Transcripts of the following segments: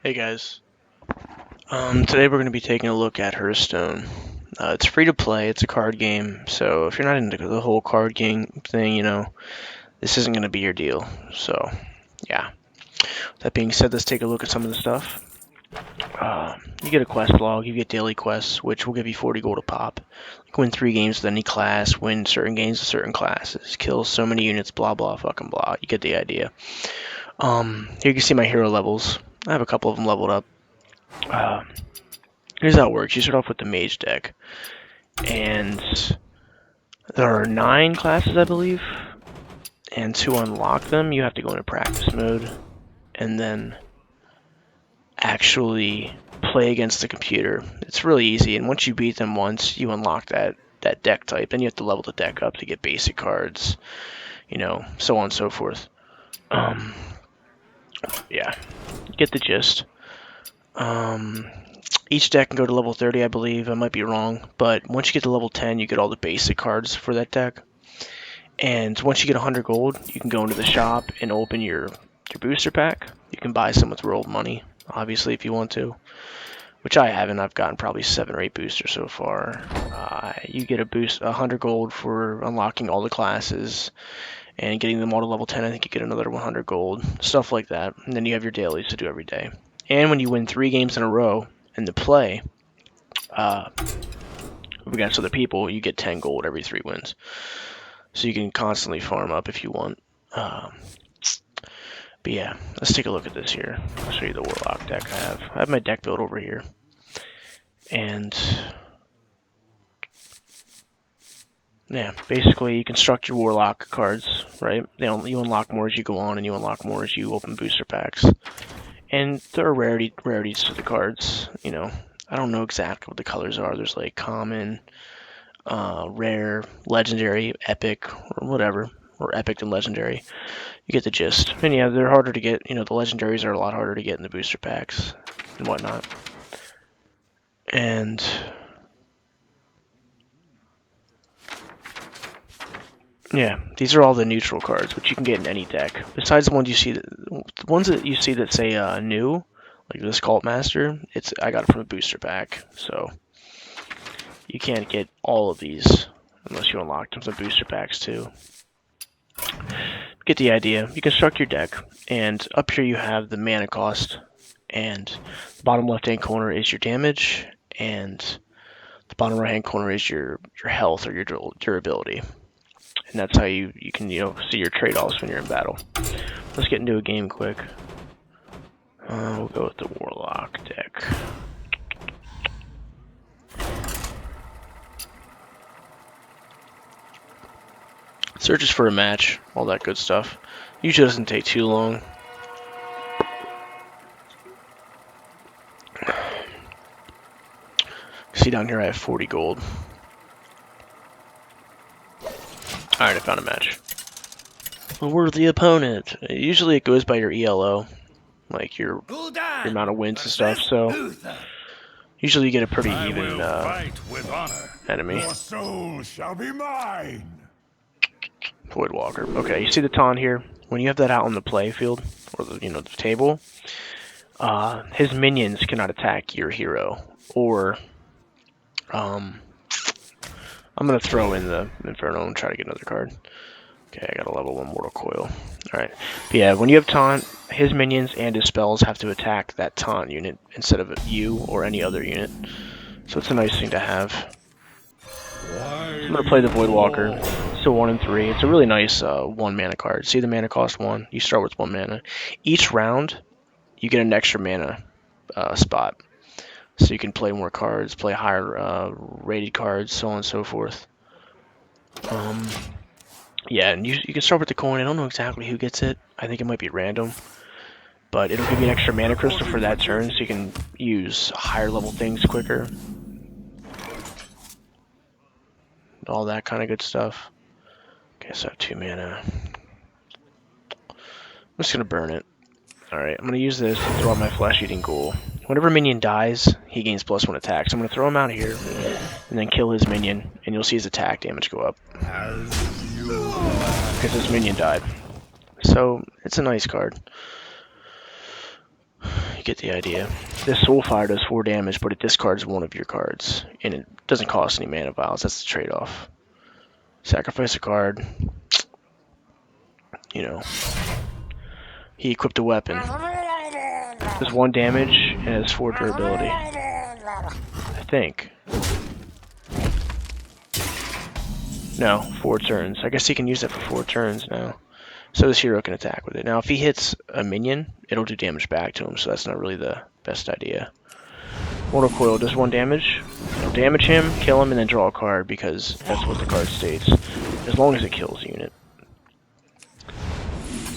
Hey guys. Today we're going to be taking a look at Hearthstone. It's free to play, it's a card game, so if you're not into the whole card game thing, this isn't going to be your deal. So, yeah. That being said, let's take a look at some of the stuff. You get a quest log, you get daily quests, which will give you 40 gold a pop. You can win 3 games with any class, win certain games with certain classes, kill so many units, blah blah fucking blah. You get the idea. Here you can see my hero levels. I have a couple of them leveled up. Here's how it works. You start off with the mage deck, and there are 9 classes, I believe, and to unlock them, you have to go into practice mode, and then actually play against the computer. It's really easy, and once you beat them once, you unlock that deck type, and you have to level the deck up to get basic cards, so on and so forth. Yeah, get the gist. Each deck can go to level 30, I believe. I might be wrong, but once you get to level 10, you get all the basic cards for that deck. And once you get 100 gold, you can go into the shop and open your booster pack. You can buy some with rolled money, obviously, if you want to, which I haven't. I've gotten probably 7 or 8 boosters so far. You get 100 gold for unlocking all the classes and getting them all to level 10. I think you get another 100 gold, stuff like that. And then you have your dailies to do every day. And when you win 3 games in a row in the play against other people, you get 10 gold every 3 wins. So you can constantly farm up if you want. But yeah, let's take a look at this here. I'll show you the Warlock deck I have. I have my deck build over here. And yeah, basically you construct your Warlock cards, right? You unlock more as you go on, and you unlock more as you open booster packs. And there are rarities to the cards, I don't know exactly what the colors are. There's like common, rare, legendary, epic, or whatever, or epic and legendary. You get the gist. And yeah, they're harder to get. The legendaries are a lot harder to get in the booster packs and whatnot. And yeah, these are all the neutral cards, which you can get in any deck. Besides the ones that you see that say new, like this Cult Master. I got it from a booster pack, so you can't get all of these unless you unlock them from booster packs too. Get the idea. You construct your deck, and up here you have the mana cost, and the bottom left-hand corner is your damage, and the bottom right-hand corner is your health or your durability. And that's how you can see your trade-offs when you're in battle. Let's get into a game quick. We'll go with the Warlock deck. Searches for a match, all that good stuff. Usually doesn't take too long. See down here I have 40 gold. Alright, I found a match. A worthy opponent. Usually it goes by your ELO, like your amount of wins and stuff, so usually you get a pretty even enemy. Your soul shall be mine. Voidwalker. Okay, you see the taunt here? When you have that out on the play field, or the table, his minions cannot attack your hero, or I'm going to throw in the Inferno and try to get another card. Okay, I got a level 1 Mortal Coil. Alright. But yeah, when you have taunt, his minions and his spells have to attack that taunt unit instead of you or any other unit. So it's a nice thing to have. I'm going to play the Voidwalker. It's a 1 and 3. It's a really nice 1 mana card. See the mana cost 1? You start with 1 mana. Each round, you get an extra mana spot. So you can play more cards, play higher rated cards, so on and so forth. Yeah, and you can start with the coin. I don't know exactly who gets it. I think it might be random. But it'll give you an extra mana crystal for that turn, so you can use higher level things quicker. All that kind of good stuff. Okay, so I have 2 mana. I'm just going to burn it. Alright, I'm going to use this to throw out my Flesh-Eating Ghoul. Whenever a minion dies, he gains +1 attack. So I'm going to throw him out here, and then kill his minion, and you'll see his attack damage go up. Because his minion died. So, it's a nice card. You get the idea. This Soulfire does 4 damage, but it discards one of your cards, and it doesn't cost any mana vials. That's the trade-off. Sacrifice a card. You know, he equipped a weapon. Does 1 damage and has 4 durability. I think. No, 4 turns. I guess he can use that for 4 turns now. So this hero can attack with it. Now, if he hits a minion, it'll do damage back to him, so that's not really the best idea. Mortal Coil does 1 damage. It'll damage him, kill him, and then draw a card, because that's what the card states. As long as it kills the unit.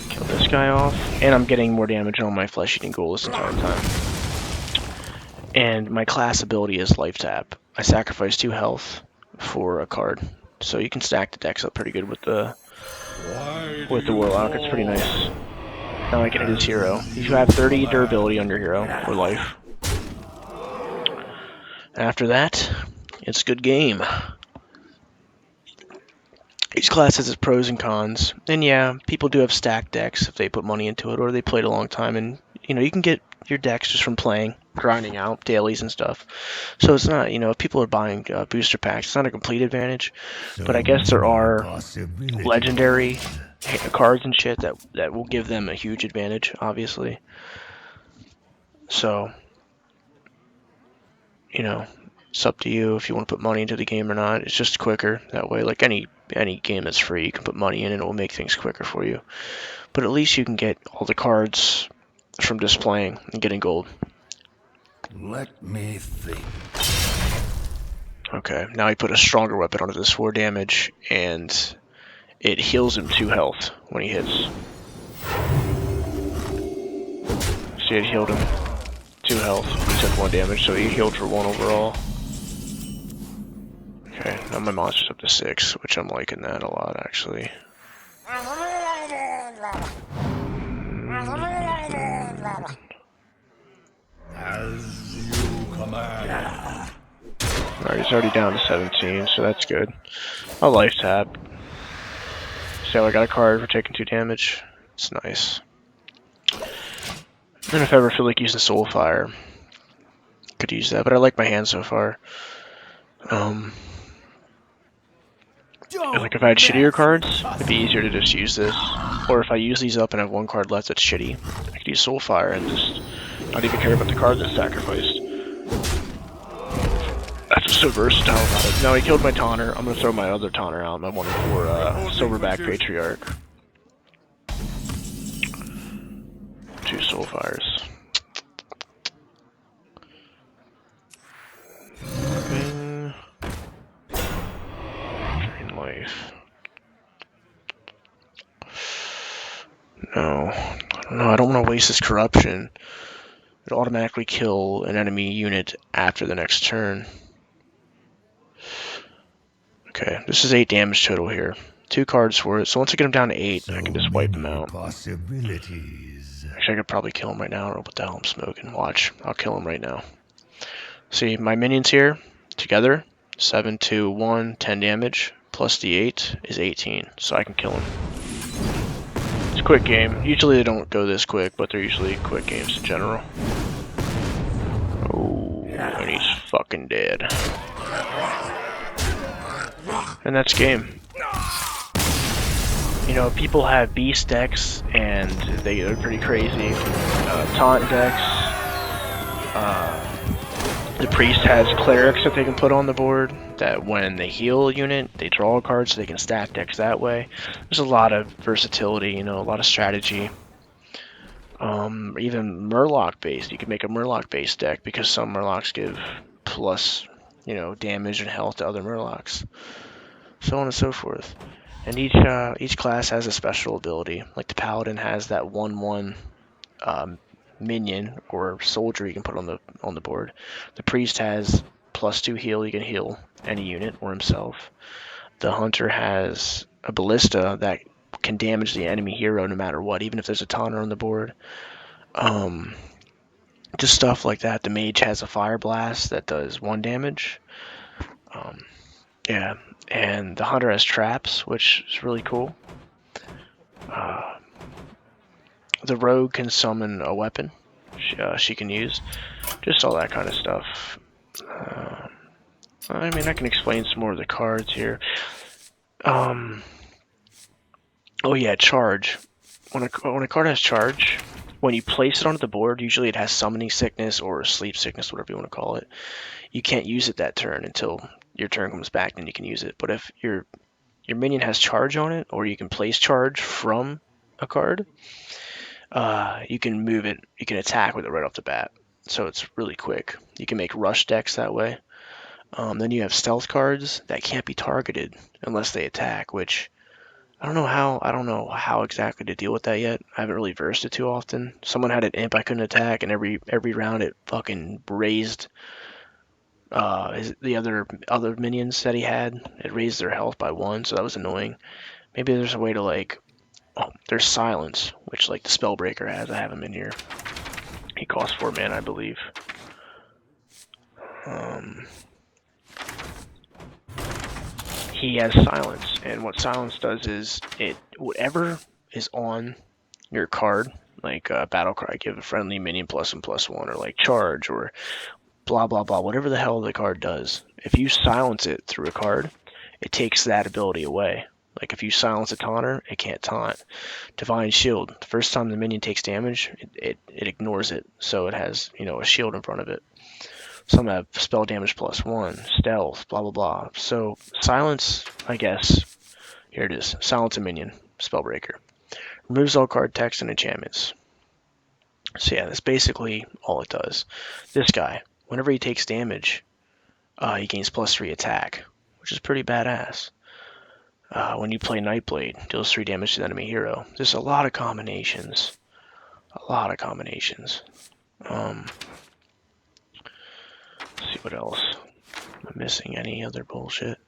Kill this guy off. And I'm getting more damage on my Flesh-Eating Ghoul this entire time. And my class ability is Life Tap. I sacrifice 2 health for a card. So you can stack the decks up pretty good with the Warlock. It's pretty nice. Now I can hit his hero. You have 30 durability on your hero, or life. After that, it's good game. Each class has its pros and cons. And yeah, people do have stacked decks if they put money into it, or they played a long time, and you know, you can get your decks just from playing, grinding out dailies and stuff. So it's not, you know, if people are buying booster packs, it's not a complete advantage. But I guess there are legendary cards and shit that will give them a huge advantage, obviously. So, you know, it's up to you if you want to put money into the game or not. It's just quicker that way. Like any game that's free, you can put money in and it will make things quicker for you. But at least you can get all the cards from just playing and getting gold. Let me think. Okay, now he put a stronger weapon onto this 4 damage, and it heals him 2 health when he hits. See, it healed him 2 health. He took 1 damage, so he healed for 1 overall. Okay, now my monster's up to 6, which I'm liking that a lot, actually. As you command. Alright, he's already down to 17, so that's good. I'll life tap. So I got a card for taking 2 damage. It's nice. And if I ever feel like using Soulfire, could use that, but I like my hand so far. Like if I had shittier cards, it'd be easier to just use this. Or if I use these up and have 1 card left that's shitty, I could use Soulfire and just not even care about the card that's sacrificed. That's what's so versatile about it. Now he killed my Taunter. I'm gonna throw my other Taunter out, my 1 for Silverback Patriarch. 2 Soulfires. Drain life. No. I don't know, I don't want to waste this corruption. It'll automatically kill an enemy unit after the next turn. Okay, this is 8 damage total here. 2 cards for it, so once I get him down to 8, I can just wipe him out. Possibilities. Actually, I could probably kill him right now, or what the hell I'm smoking. Watch, I'll kill him right now. See, my minions here, together, 7, 2, 1, 10 damage, plus the 8 is 18, so I can kill him. It's a quick game. Usually they don't go this quick, but they're usually quick games in general. Oh, and he's fucking dead. And that's game. You know, people have beast decks, and they're pretty crazy. Taunt decks. The priest has clerics that they can put on the board, that when they heal a unit, they draw a card so they can stack decks that way. There's a lot of versatility, you know, a lot of strategy. Even Murloc based, you can make a Murloc based deck because some Murlocs give plus, you know, damage and health to other Murlocs. So on and so forth. And each class has a special ability. Like the Paladin has that 1/1 minion or soldier you can put on the board. The Priest has +2 heal, you can heal any unit or himself. The Hunter has a ballista that can damage the enemy hero no matter what, even if there's a Taunter on the board. Just stuff like that. The Mage has a Fire Blast that does 1 damage. Yeah, and the Hunter has traps, which is really cool. The Rogue can summon a weapon, she can use. Just all that kind of stuff. I mean, I can explain some more of the cards here. Oh yeah, charge. When a card has charge, when you place it onto the board, usually it has summoning sickness or sleep sickness, whatever you want to call it. You can't use it that turn until your turn comes back, then you can use it. But if your minion has charge on it, or you can place charge from a card, you can move it. You can attack with it right off the bat. So it's really quick. You can make rush decks that way. Then you have stealth cards that can't be targeted unless they attack, which I don't know how exactly to deal with that yet. I haven't really versed it too often. Someone had an imp I couldn't attack, and every round it fucking raised the other minions that he had. It raised their health by 1, so that was annoying. Maybe there's a way to like, oh, there's silence, which like the Spellbreaker has. I have him in here. He costs 4 mana, I believe. He has silence, and what silence does is whatever is on your card, like battle cry, give a friendly minion +1/+1, or like charge, or blah blah blah, whatever the hell the card does. If you silence it through a card, it takes that ability away. Like if you silence a taunter, it can't taunt. Divine Shield, the first time the minion takes damage, it ignores it, so it has a shield in front of it. Some have spell damage +1, stealth, blah blah blah. So silence, I guess. Here it is. Silence a minion, Spellbreaker. Removes all card text and enchantments. So yeah, that's basically all it does. This guy, whenever he takes damage, he gains +3 attack, which is pretty badass. When you play Nightblade, deals 3 damage to the enemy hero. There's a lot of combinations. A lot of combinations. Let's see what else. Am I missing any other bullshit?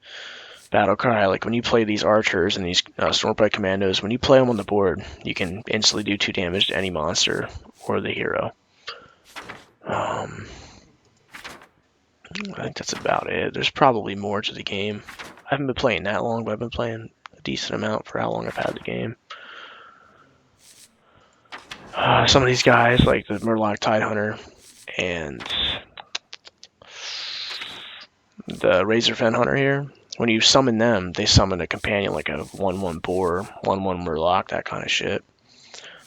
Battle cry, like when you play these archers and these Stormblight commandos, when you play them on the board, you can instantly do 2 damage to any monster or the hero. I think that's about it. There's probably more to the game. I haven't been playing that long, but I've been playing a decent amount for how long I've had the game. Some of these guys, like the Murloc Tidehunter and the Razorfen Hunter here, when you summon them, they summon a companion like a 1/1 Boar, 1/1 Murloc, that kind of shit.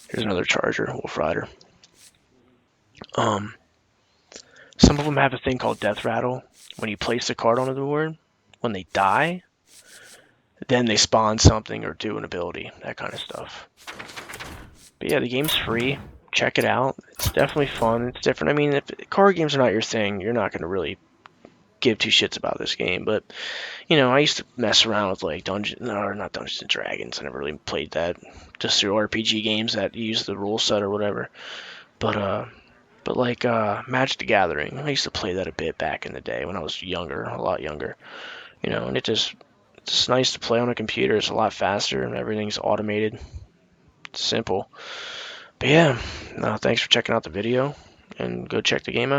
Here's another Charger, Wolf Rider. Some of them have a thing called Death Rattle. When you place a card onto the board, when they die, then they spawn something or do an ability, that kind of stuff. But yeah, the game's free. Check it out. It's definitely fun. It's different. I mean, if card games are not your thing, you're not going to really give 2 shits about this game. But, I used to mess around with like not Dungeons and Dragons. I never really played that. Just through RPG games that use the rule set or whatever. But like Magic the Gathering, I used to play that a bit back in the day when I was younger, a lot younger. And it's nice to play on a computer. It's a lot faster and everything's automated. It's simple. But yeah, thanks for checking out the video, and go check the game out.